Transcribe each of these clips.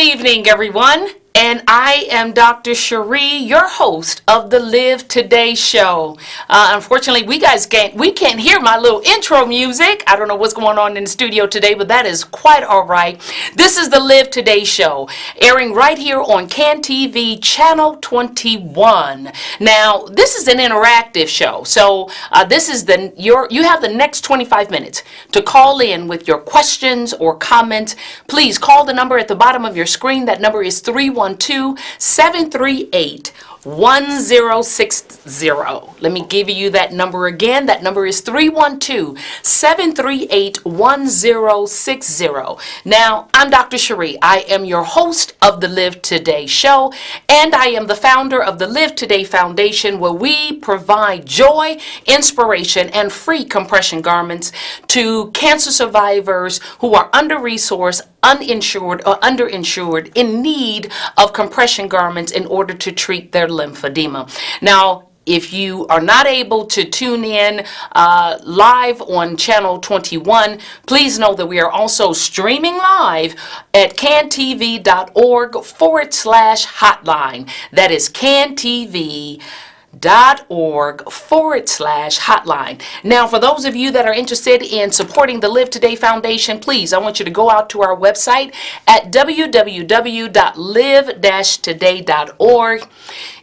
evening, everyone. And I am Dr. Cherie, your host of the Live Today show. Unfortunately, we can't hear my little intro music. I don't know what's going on in the studio today, but that is quite all right. This is the Live Today show, airing right here on CAN TV Channel 21. Now, this is an interactive show, so this is you have the next 25 minutes to call in with your questions or comments. Please call the number at the bottom of your screen. That number is 312-738-1060. Let me give you that number again. That number is 312-738-1060. Now, I'm Dr. Cherie. I am your host of the Live Today show, and I am the founder of the Live Today Foundation, where we provide joy, inspiration, and free compression garments to cancer survivors who are under-resourced, uninsured, or underinsured in need of compression garments in order to treat their lymphedema. Now, if you are not able to tune in live on Channel 21, please know that we are also streaming live at cantv.org/hotline. That is cantv.org/hotline. Now, for those of you that are interested in supporting the Live Today Foundation, please, I want you to go out to our website at www.live-today.org.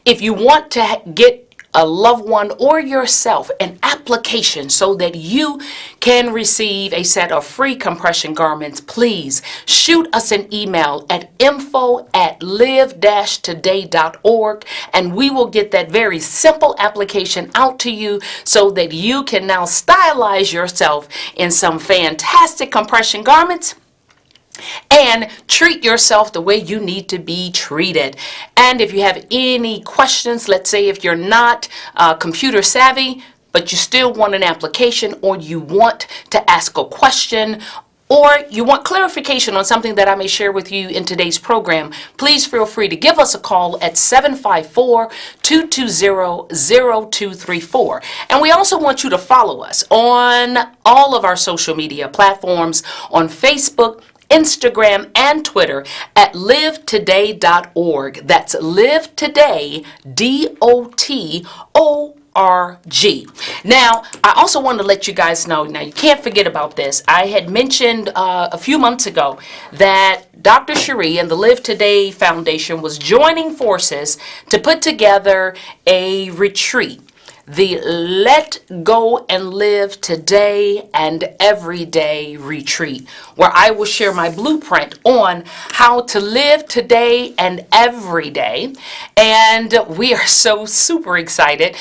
If you want to get a loved one or yourself an application so that you can receive a set of free compression garments, please shoot us an email at info@live-today.org, and we will get that very simple application out to you so that you can now stylize yourself in some fantastic compression garments and treat yourself the way you need to be treated. And if you have any questions, let's say if you're not computer savvy, but you still want an application, or you want to ask a question, or you want clarification on something that I may share with you in today's program, please feel free to give us a call at 754-220-0234. And we also want you to follow us on all of our social media platforms, on Facebook, Instagram, and Twitter at livetoday.org. That's livetoday.org. Now, I also want to let you guys know, now you can't forget about this. I had mentioned a few months ago that Dr. Cherie and the Live Today Foundation was joining forces to put together a retreat, the Let Go and Live Today and Everyday Retreat, where I will share my blueprint on how to live today and every day. And we are so super excited.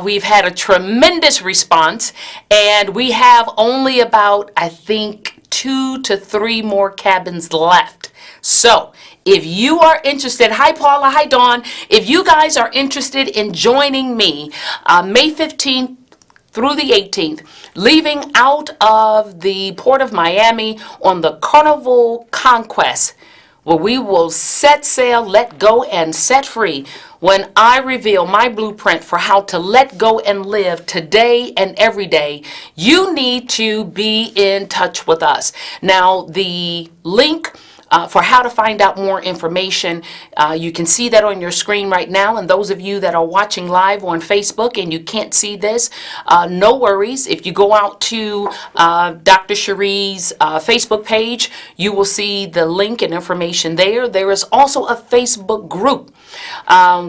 We've had a tremendous response, and we have only about, I think, 2 to 3 more cabins left. So, if you are interested, hi Paula, hi Dawn, if you guys are interested in joining me May 15th through the 18th, leaving out of the Port of Miami on the Carnival Conquest, where we will set sail, let go, and set free when I reveal my blueprint for how to let go and live today and every day, you need to be in touch with us. Now, the link for how to find out more information, you can see that on your screen right now. And those of you that are watching live on Facebook and you can't see this, no worries. If you go out to Dr. Cherie's Facebook page, you will see the link and information there. There is also a Facebook group,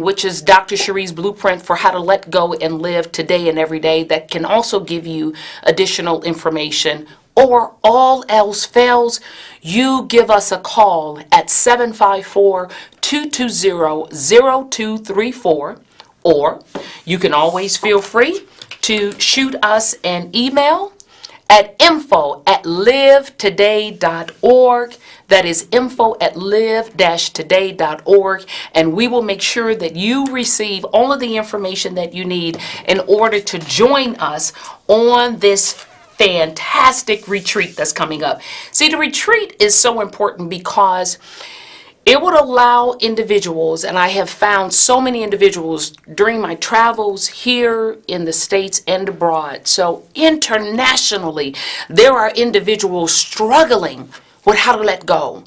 which is Dr. Cherie's Blueprint for How to Let Go and Live Today and Every Day, that can also give you additional information. Or all else fails, you give us a call at 754-220-0234, or you can always feel free to shoot us an email at info@livetoday.org. That is info@live-today.org, and we will make sure that you receive all of the information that you need in order to join us on this fantastic retreat that's coming up. See, the retreat is so important because it would allow individuals, and I have found so many individuals during my travels here in the States and abroad. So internationally, there are individuals struggling with how to let go,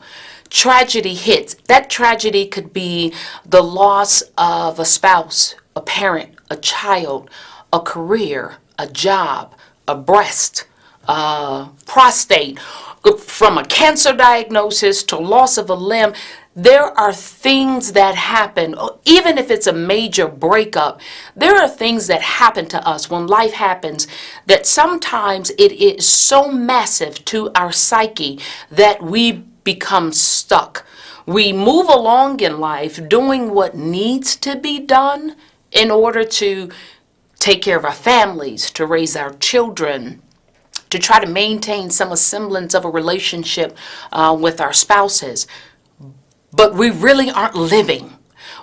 tragedy hits, that tragedy could be the loss of a spouse, a parent, a child, a career, a job, a breast, prostate, from a cancer diagnosis to loss of a limb. There are things that happen, even if it's a major breakup, there are things that happen to us when life happens that sometimes it is so massive to our psyche that we become stuck. We move along in life doing what needs to be done in order to take care of our families, to raise our children, to try to maintain some semblance of a relationship with our spouses. But we really aren't living.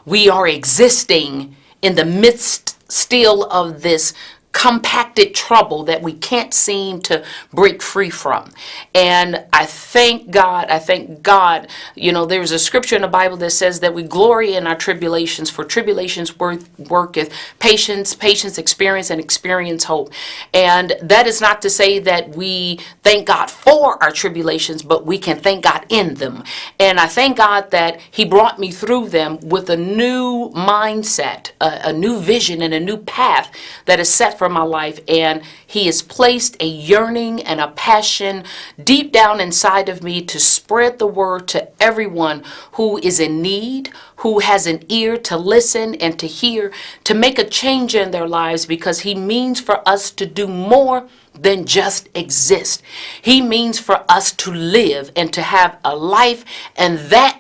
We are existing in the midst still of this compacted trouble that we can't seem to break free from. And I thank God, you know, there's a scripture in the Bible that says that we glory in our tribulations, for tribulations worketh patience, patience experience, and experience hope. And that is not to say that we thank God for our tribulations, but we can thank God in them. And I thank God that He brought me through them with a new mindset, a new vision, and a new path that is set for my life. And He has placed a yearning and a passion deep down inside of me to spread the word to everyone who is in need, who has an ear to listen and to hear, to make a change in their lives, because He means for us to do more than just exist. He means for us to live and to have a life, and that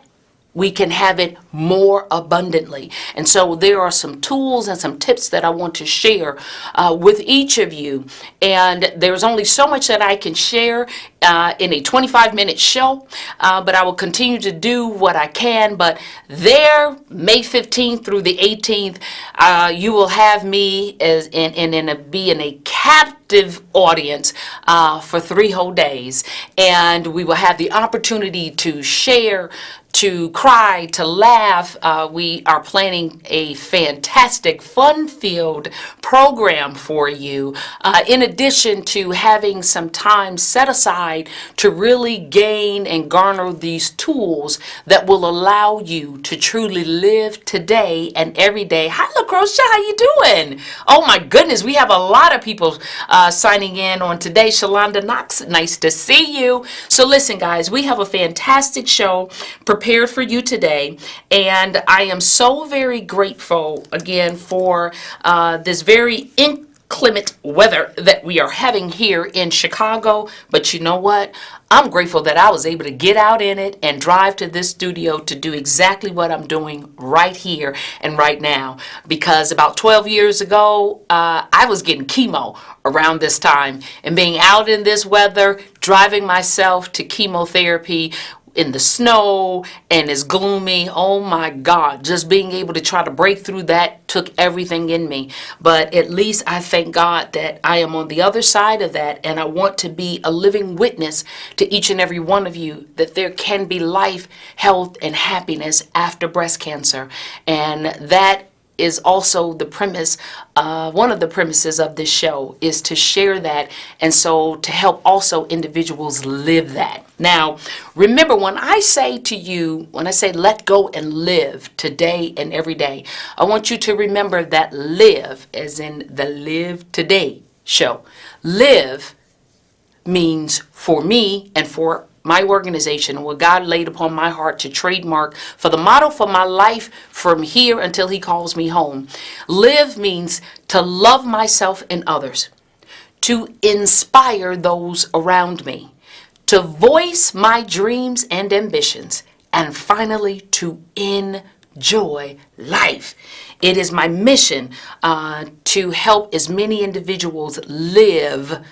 we can have it more abundantly. And so there are some tools and some tips that I want to share with each of you. And there's only so much that I can share in a 25-minute show, but I will continue to do what I can. But there, May 15th through the 18th, you will have me be in a captive audience for 3 whole days. And we will have the opportunity to share, to cry, to laugh. We are planning a fantastic, fun-filled program for you, in addition to having some time set aside to really gain and garner these tools that will allow you to truly live today and every day. Hi, LaCrocia, how you doing? Oh my goodness, we have a lot of people signing in on today. Shalonda Knox, nice to see you. So listen, guys, we have a fantastic show prepared for you today, and I am so very grateful again for this very inclement weather that we are having here in Chicago. But you know what? I'm grateful that I was able to get out in it and drive to this studio to do exactly what I'm doing right here and right now. Because about 12 years ago, I was getting chemo around this time, and being out in this weather, driving myself to chemotherapy in the snow and it's gloomy. Oh my God, just being able to try to break through that took everything in me. But at least I thank God that I am on the other side of that, and I want to be a living witness to each and every one of you that there can be life, health, and happiness after breast cancer. And that is also the premise, one of the premises of this show, is to share that, and so to help also individuals live that. Now, remember, when I say to you, when I say let go and live today and every day, I want you to remember that live, as in the Live Today show. Live means for me and for my organization, and what God laid upon my heart to trademark for the motto for my life from here until He calls me home. Live means to love myself and others, to inspire those around me, to voice my dreams and ambitions, and finally to enjoy life. It is my mission to help as many individuals live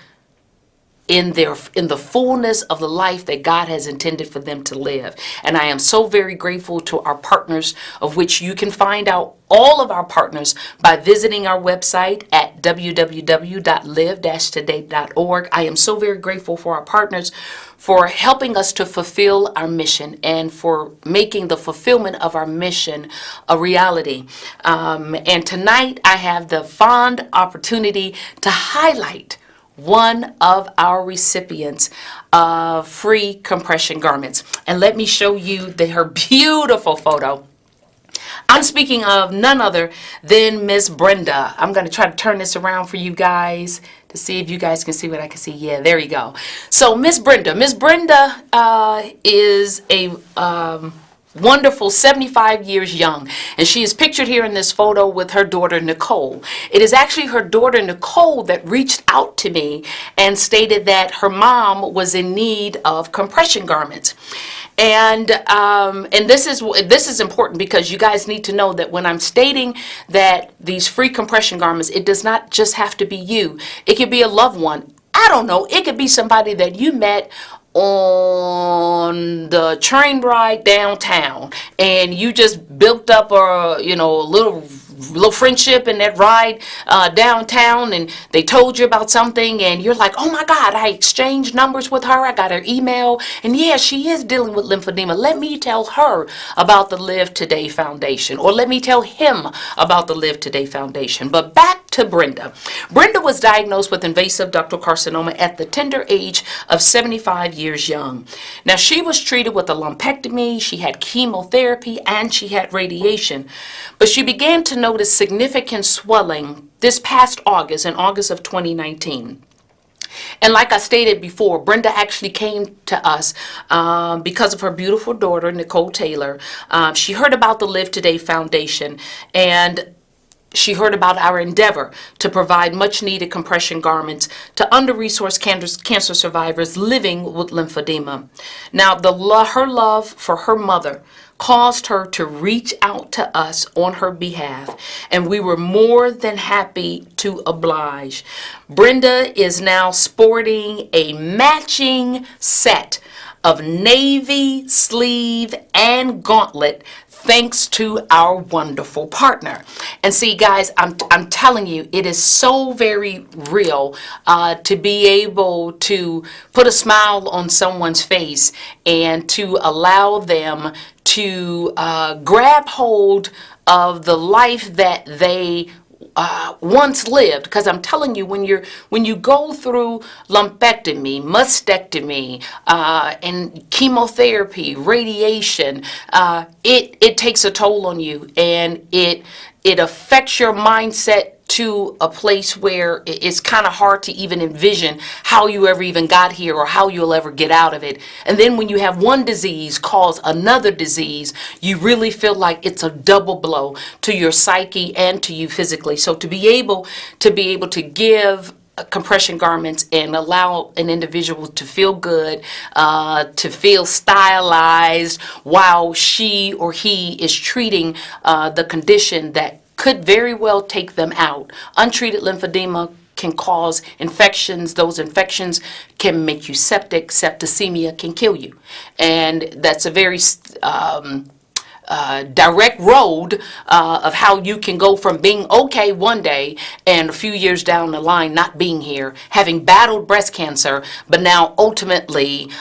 in the fullness of the life that God has intended for them to live. And I am so very grateful to our partners, of which you can find out all of our partners by visiting our website at www.live-today.org. I am so very grateful for our partners for helping us to fulfill our mission and for making the fulfillment of our mission a reality. And tonight I have the fond opportunity to highlight one of our recipients of free compression garments. And let me show you her beautiful photo. I'm speaking of none other than Miss Brenda. I'm going to try to turn this around for you guys to see if you guys can see what I can see. Yeah, there you go. So Miss Brenda. Miss Brenda is a wonderful 75 years young, and she is pictured here in this photo with her daughter Nicole. It is actually her daughter Nicole that reached out to me and stated that her mom was in need of compression garments. And this is important, because you guys need to know that when I'm stating that these free compression garments, it does not just have to be you. It could be a loved one. I don't know. It could be somebody that you met on the train ride downtown, and you just built up a little friendship in that ride downtown, and they told you about something, and you're like, oh my God, I exchanged numbers with her, I got her email, and yeah, she is dealing with lymphedema. Let me tell her about the Live Today Foundation, or let me tell him about the Live Today Foundation. But back to Brenda. Brenda was diagnosed with invasive ductal carcinoma at the tender age of 75 years young. Now, she was treated with a lumpectomy, she had chemotherapy, and she had radiation. But she began to notice significant swelling this past August, in August of 2019. And like I stated before, Brenda actually came to us because of her beautiful daughter, Nicole Taylor. She heard about the Live Today Foundation, and she heard about our endeavor to provide much needed compression garments to under-resourced cancer survivors living with lymphedema. Now, her love for her mother caused her to reach out to us on her behalf, and we were more than happy to oblige. Brenda is now sporting a matching set of navy sleeve and gauntlet, thanks to our wonderful partner. And see, guys, I'm telling you, it is so very real to be able to put a smile on someone's face and to allow them to grab hold of the life that they once lived. Because I'm telling you, when you go through lumpectomy, mastectomy, and chemotherapy, radiation, it takes a toll on you, and it affects your mindset to a place where it's kind of hard to even envision how you ever even got here or how you'll ever get out of it. And then when you have one disease cause another disease, you really feel like it's a double blow to your psyche and to you physically. So to be able to give compression garments and allow an individual to feel good, to feel stylized while she or he is treating the condition that could very well take them out. Untreated lymphedema can cause infections. Those infections can make you septic. Septicemia can kill you. And that's a very direct road of how you can go from being okay one day and a few years down the line not being here, having battled breast cancer, but now ultimately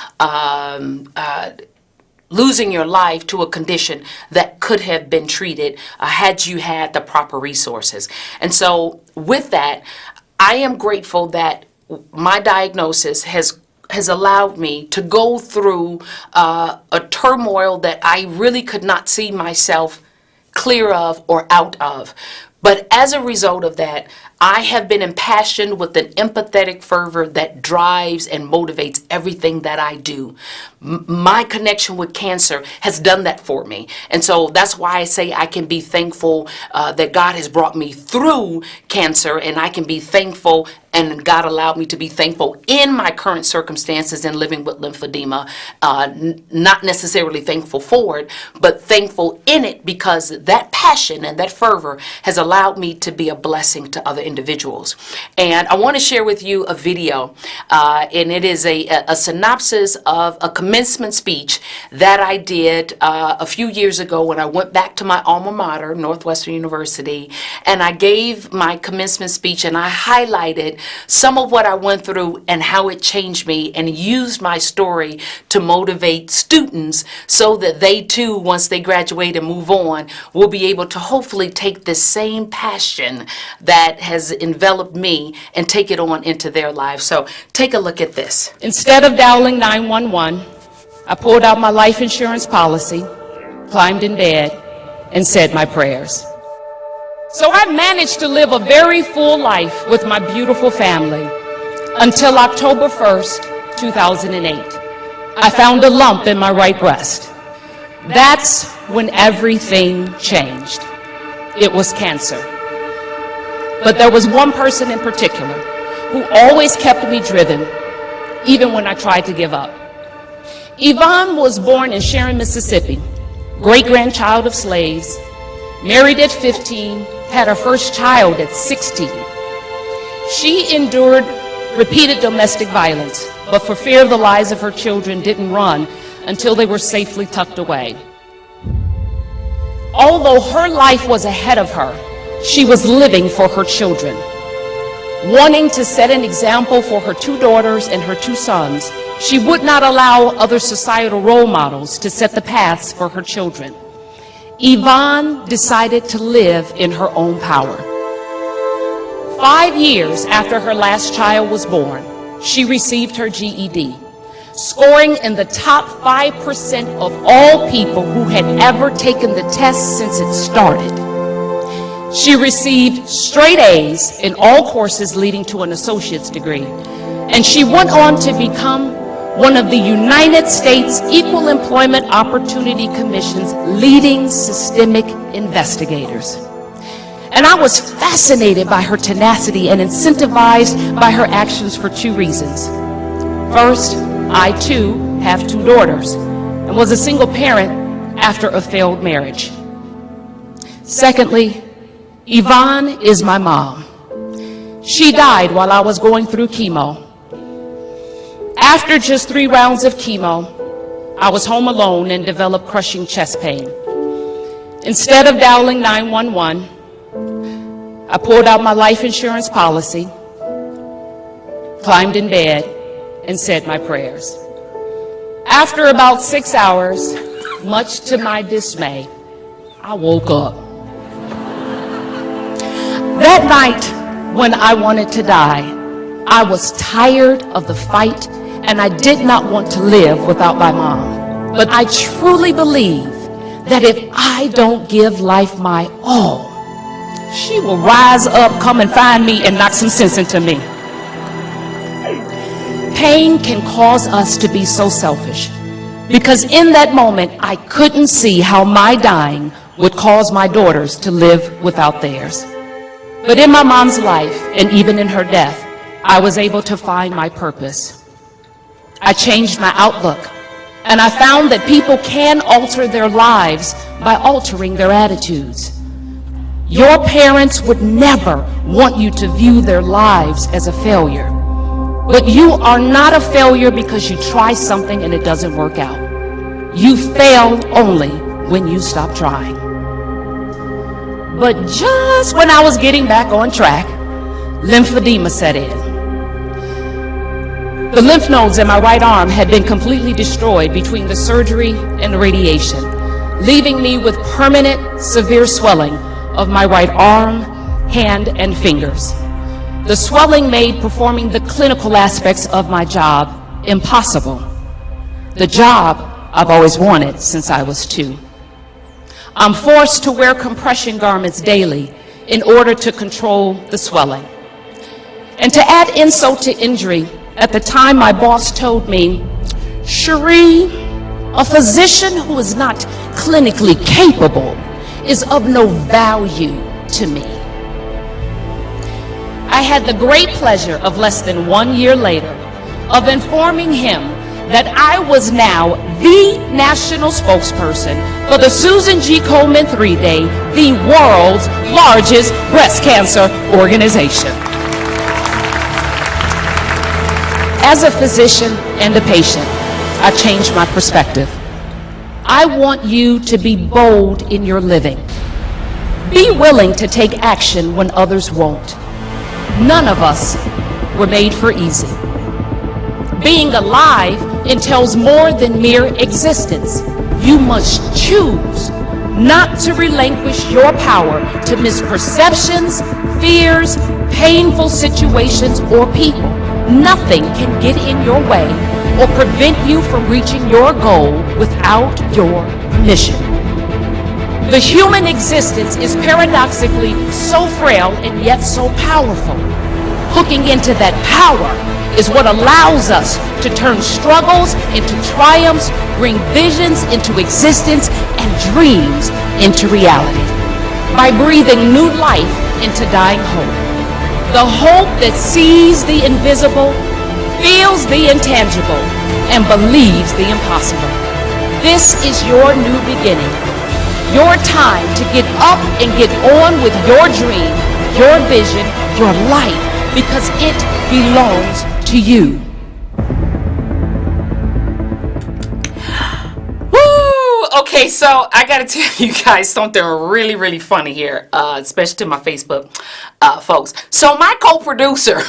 losing your life to a condition that could have been treated had you had the proper resources. And so with that, I am grateful that my diagnosis has allowed me to go through a turmoil that I really could not see myself clear of or out of. But as a result of that, I have been impassioned with an empathetic fervor that drives and motivates everything that I do. My connection with cancer has done that for me. And so that's why I say I can be thankful that God has brought me through cancer, and I can be thankful, and God allowed me to be thankful in my current circumstances in living with lymphedema. Not necessarily thankful for it, but thankful in it, because that passion and that fervor has allowed me to be a blessing to other individuals. And I want to share with you a video, and it is a synopsis of a commencement speech that I did a few years ago when I went back to my alma mater, Northwestern University, and I gave my commencement speech, and I highlighted some of what I went through and how it changed me, and used my story to motivate students so that they too, once they graduate and move on, will be able to hopefully take the same same passion that has enveloped me and take it on into their lives. So take a look at this. Instead of dialing 911, I pulled out my life insurance policy, climbed in bed, and said my prayers. So I managed to live a very full life with my beautiful family until October 1st, 2008. I found a lump in my right breast. That's when everything changed. It was cancer. But there was one person in particular who always kept me driven, even when I tried to give up. Yvonne was born in Sharon, Mississippi, great-grandchild of slaves, married at 15, had her first child at 16. She endured repeated domestic violence, but for fear of the lives of her children, didn't run until they were safely tucked away. Although her life was ahead of her, she was living for her children. Wanting to set an example for her 2 daughters and her 2 sons, she would not allow other societal role models to set the paths for her children. Yvonne decided to live in her own power. 5 years after her last child was born, she received her GED, scoring in the top 5% of all people who had ever taken the test since it started. She received straight A's in all courses leading to an associate's degree, and she went on to become one of the United States Equal Employment Opportunity Commission's leading systemic investigators. And I was fascinated by her tenacity and incentivized by her actions for 2 reasons. First, I too have 2 daughters and was a single parent after a failed marriage. Secondly, Yvonne is my mom. She died while I was going through chemo. After just 3 rounds of chemo, I was home alone and developed crushing chest pain. Instead of dialing 911, I pulled out my life insurance policy, climbed in bed, and said my prayers. After about 6 hours, much to my dismay, I woke up. That night, when I wanted to die, I was tired of the fight, and I did not want to live without my mom. But I truly believe that if I don't give life my all, she will rise up, come and find me, and knock some sense into me. Pain can cause us to be so selfish, because in that moment, I couldn't see how my dying would cause my daughters to live without theirs. But in my mom's life, and even in her death, I was able to find my purpose. I changed my outlook, and I found that people can alter their lives by altering their attitudes. Your parents would never want you to view their lives as a failure. But you are not a failure because you try something and it doesn't work out. You fail only when you stop trying. But just when I was getting back on track, lymphedema set in. The lymph nodes in my right arm had been completely destroyed between the surgery and the radiation, leaving me with permanent, severe swelling of my right arm, hand, and fingers. The swelling made performing the clinical aspects of my job impossible. The job I've always wanted since I was 2. I'm forced to wear compression garments daily in order to control the swelling. And to add insult to injury, at the time my boss told me, "Cherie, a physician who is not clinically capable is of no value to me." I had the great pleasure of less than 1 year later of informing him that I was now the national spokesperson for the Susan G. Komen 3-Day, the world's largest breast cancer organization. As a physician and a patient, I changed my perspective. I want you to be bold in your living. Be willing to take action when others won't. None of us were made for easy. Being alive entails more than mere existence. You must choose not to relinquish your power to misperceptions, fears, painful situations, or people. Nothing can get in your way or prevent you from reaching your goal without your permission. The human existence is paradoxically so frail and yet so powerful. Hooking into that power is what allows us to turn struggles into triumphs, bring visions into existence, and dreams into reality. By breathing new life into dying hope. The hope that sees the invisible, feels the intangible, and believes the impossible. This is your new beginning. Your time to get up and get on with your dream, your vision, your life, because it belongs to you. Woo! Okay, so I gotta tell you guys something really, really funny here, especially to my Facebook folks. So my co-producer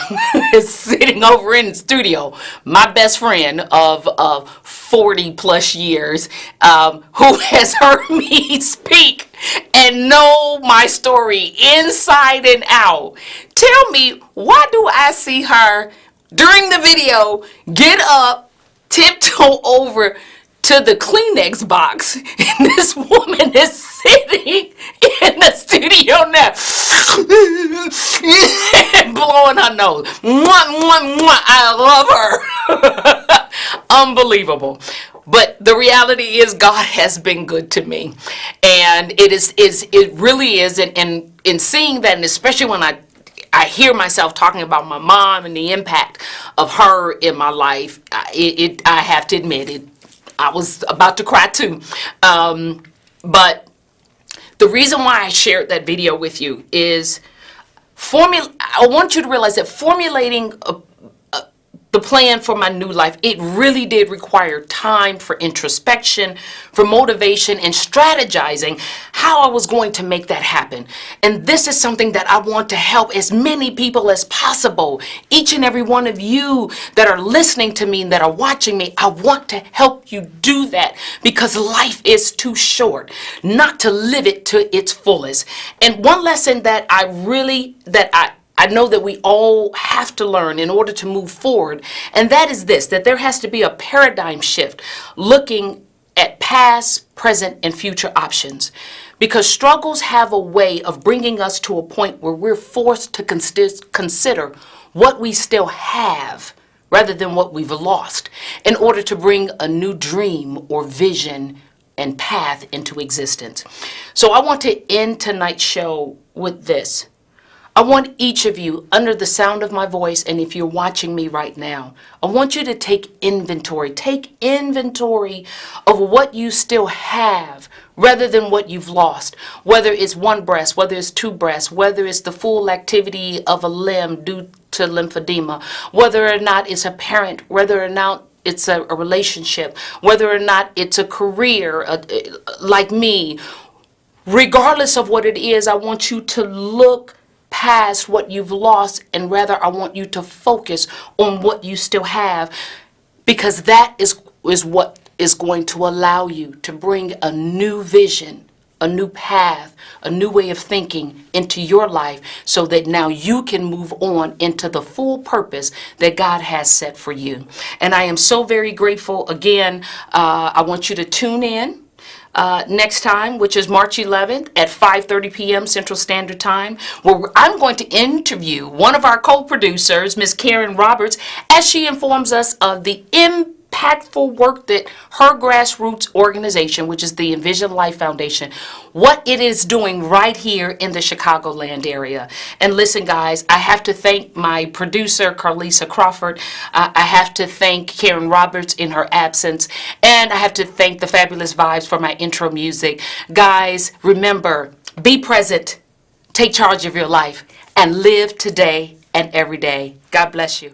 is sitting over in the studio, my best friend of 40 plus years, who has heard me speak and know my story inside and out. Tell me, why do I see her during the video get up, tiptoe over to the Kleenex box, and this woman is sitting in the studio now blowing her nose. Mwah, mwah, mwah. I love her. Unbelievable. But the reality is God has been good to me. And it really is, and in seeing that, and especially when I hear myself talking about my mom and the impact of her in my life, I have to admit it. I was about to cry too. But the reason why I shared that video with you is I want you to realize that formulating the plan for my new life, it really did require time for introspection, for motivation, and strategizing how I was going to make that happen. And this is something that I want to help as many people as possible. Each and every one of you that are listening to me and that are watching me, I want to help you do that, because life is too short not to live it to its fullest. And one lesson that I know that we all have to learn in order to move forward, and that is this, that there has to be a paradigm shift looking at past, present, and future options. Because struggles have a way of bringing us to a point where we're forced to consider what we still have rather than what we've lost in order to bring a new dream or vision and path into existence. So I want to end tonight's show with this. I want each of you, under the sound of my voice, and if you're watching me right now, I want you to take inventory. Take inventory of what you still have rather than what you've lost. Whether it's one breast, whether it's two breasts, whether it's the full activity of a limb due to lymphedema, whether or not it's a parent, whether or not it's a relationship, whether or not it's a career like me. Regardless of what it is, I want you to look past what you've lost, and rather I want you to focus on what you still have, because that is what is going to allow you to bring a new vision, a new path, a new way of thinking into your life, so that now you can move on into the full purpose that God has set for you. And I am so very grateful. Again, I want you to tune in next time, which is March 11th at 5:30 p.m. Central Standard Time, where I'm going to interview one of our co-producers, Ms. Karen Roberts, as she informs us of the impactful work that her grassroots organization, which is the Envision Life Foundation, what it is doing right here in the Chicagoland area. And listen, guys, I have to thank my producer, Carlisa Crawford. I have to thank Karen Roberts in her absence. And I have to thank the Fabulous Vibes for my intro music. Guys, remember, be present, take charge of your life, and live today and every day. God bless you.